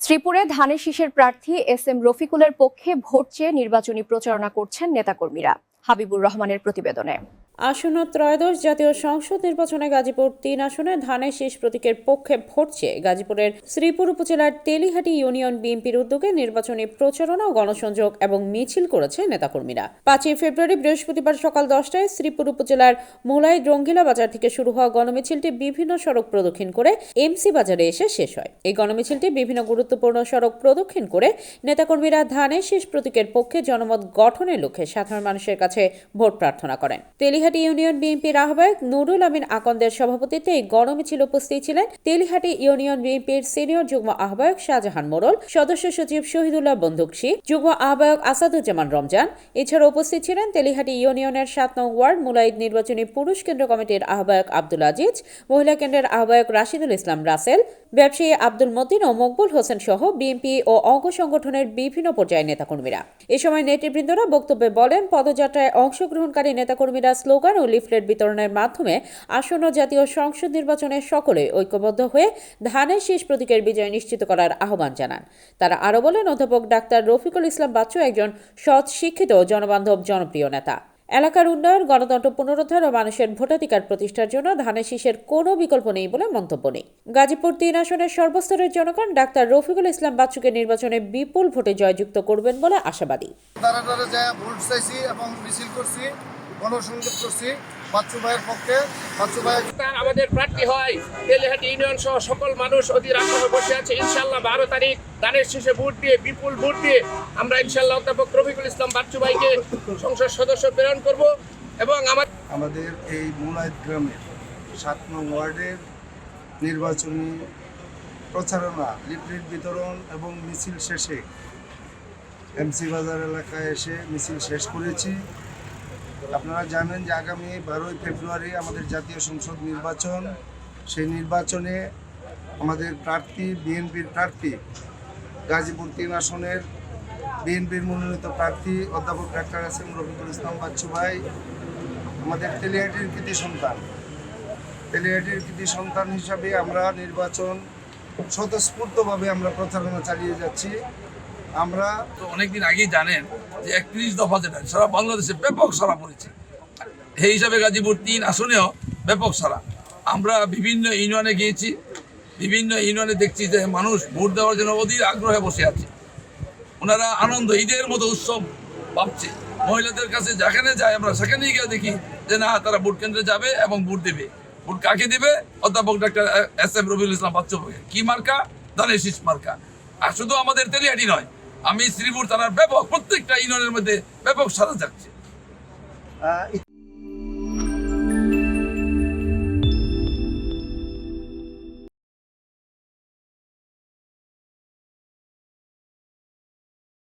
শ্রীপুরে ধানের শীষের প্রার্থী এস.এম. রফিকুলের পক্ষে ভোট চেয়ে নির্বাচনী প্রচারণা করছেন নেতাকর্মীরা। হাবিবুর রহমানের প্রতিবেদনে। আসন্ন ত্রয়োদশ জাতীয় সংসদ নির্বাচনে গাজীপুর ৩ আসনে ধানের শীষ প্রতীকের পক্ষে ভোট চেয়ে গাজীপুরের শ্রীপুর উপজেলার তেলিহাটি ইউনিয়ন বিএনপির উদ্যোগে নির্বাচনী প্রচারণা ও গণসংযোগ এবং মিছিল করেছে নেতাকর্মীরা। ৫ই ফেব্রুয়ারি বৃহস্পতিবার সকাল 10টায় শ্রীপুর উপজেলার মুলাই রঙ্গিলা বাজার থেকে শুরু হওয়া গণমিছিলটি বিভিন্ন সড়ক প্রদক্ষিণ করে এমসি বাজারে এসে শেষ হয়। এই গণমিছিলটি বিভিন্ন গুরুত্বপূর্ণ সড়ক প্রদক্ষিণ করে নেতাকর্মীরা ধানের শীষ প্রতীকের পক্ষে জনমত গঠনের লক্ষ্যে সাধারণ মানুষের কাছে ভোট প্রার্থনা করেন। তেলিহাটি ইউনিয়ন বিএনপির আহ্বায়ক নুরুল আমিন আকন্দের সভাপতিত্বে এই গণমিছিল উপস্থিত ছিলেন তেলিহাটি ইউনিয়ন বিএনপির সিনিয়র যুগ্ম আহ্বায়ক শাহজাহান মোড়ল, সদস্য সচিব শহীদুল্লাহ বন্দুকশী, যুগ্ম আহ্বায়ক আসাদুজ্জামান রমজান। এছাড়া উপস্থিত ছিলেন তেলিহাটি ইউনিয়নের ৭ নং ওয়ার্ড মুলাইদ নির্বাচনী পুরুষ কেন্দ্র কমিটির আহ্বায়ক আব্দুল আজিজ, মহিলা কেন্দ্রের আহ্বায়ক রাশিদুল ইসলাম রাসেল, ব্যবসায়ী আব্দুল মতিন ও মকবুল হোসেন সহ বিএনপি ও অঙ্গ সংগঠনের বিভিন্ন পর্যায়ের নেতাকর্মীরা। এ সময় নেতৃবৃন্দরা বক্তব্যে বলেন, পদযাত্রায় অংশগ্রহণকারী নেতাকর্মীরা স্লোগান ও লিফলেট বিতরণের মাধ্যমে আসন্ন জাতীয় সংসদ নির্বাচনে সকলে ঐক্যবদ্ধ হয়ে ধানের শীষ প্রতীকের বিজয় নিশ্চিত করার আহ্বান জানান। তারা আরও বলেন, অধ্যাপক ডাক্তার রফিকুল ইসলাম বাচ্চু একজন সৎ, শিক্ষিত, জনবান্ধব, জনপ্রিয় নেতা। এলাকার উন্নয়ন, গণতন্ত্র পুনরুদ্ধার ও মানুষের ভোটাধিকার প্রতিষ্ঠার জন্য ধানের শীষের কোনো বিকল্প নেই বলে মন্তব্য নেই। গাজীপুর ৩ আসনের সর্বস্তরের জনগণ ডাক্তার রফিকুল ইসলাম বাচ্চুকে নির্বাচনে বিপুল ভোটে জয়যুক্ত করবেন বলে আশাবাদী। ভোট চাইছি এবং মিছিল করছি, গণসংযোগ করছি বাচ্চু ভাইয়ের পক্ষে। বাচ্চু ভাই আমাদের প্রার্থী হয়। তেলিহাটি ইউনিয়ন সহ সকল মানুষ অধীর আগ্রহে বসে আছে। ইনশাল্লাহ 12 তারিখ ধানের শীষে ভোট দিয়ে, বিপুল ভোট দিয়ে আমরা ইনশাল্লাহ অধ্যাপক রফিকুল ইসলাম বাচ্চু ভাইকে সংসদ সদস্য প্রেরণ করব। এবং আমাদের এই মুলাইদ গ্রামের ৭ নং ওয়ার্ডের নির্বাচনী প্রচারণা, লিফলেট বিতরণ এবং মিছিল শেষে এমসি বাজার এলাকায় এসে মিছিল শেষ করেছি। আপনারা জানেন যে আগামী 12ই ফেব্রুয়ারি আমাদের জাতীয় সংসদ নির্বাচন। সেই নির্বাচনে আমাদের প্রার্থী, বিএনপির প্রার্থী, গাজীপুর ৩ আসনের বিএনপির মনোনীত প্রার্থী অধ্যাপক ডাক্তার এস.এম. রফিকুল ইসলাম বাচ্চু ভাই আমাদের তেলিহাটির কৃতি সন্তান। তেলিহাটির কৃতি সন্তান হিসাবে আমরা নির্বাচন স্বতঃস্ফূর্তভাবে আমরা প্রচারণা চালিয়ে যাচ্ছি। আমরা তো অনেকদিন আগেই জানেন যে 31 দফা যেটা সারা বাংলাদেশে ব্যাপক সারা পড়েছে, সেই হিসাবে গাজীপুর 3 আসনেও ব্যাপক সারা। আমরা বিভিন্ন ইউনিয়নে গিয়েছি, বিভিন্ন ইউনিয়নে দেখছি যে মানুষ ভোট দেওয়ার জন্য অধীর আগ্রহে বসে আছে। ওনারা আনন্দ, ঈদের মতো উৎসব ভাবছে। মহিলাদের কাছে যেখানে যায় আমরা সেখানেই গিয়ে দেখি যে না, তারা ভোট কেন্দ্রে যাবে এবং ভোট দেবে। ভোট কাকে দেবে? অধ্যাপক ডাক্তার এস.এম. রফিকুল ইসলাম বাচ্চু। কি মার্কা? ধানের শীষ মার্কা। আর শুধু আমাদের তেলিহাটি নয়, আমি শ্রীপুর থানার ব্যাপক প্রত্যেকটা ইউনিয়নের মধ্যে ব্যাপক সাড়া যাচ্ছে।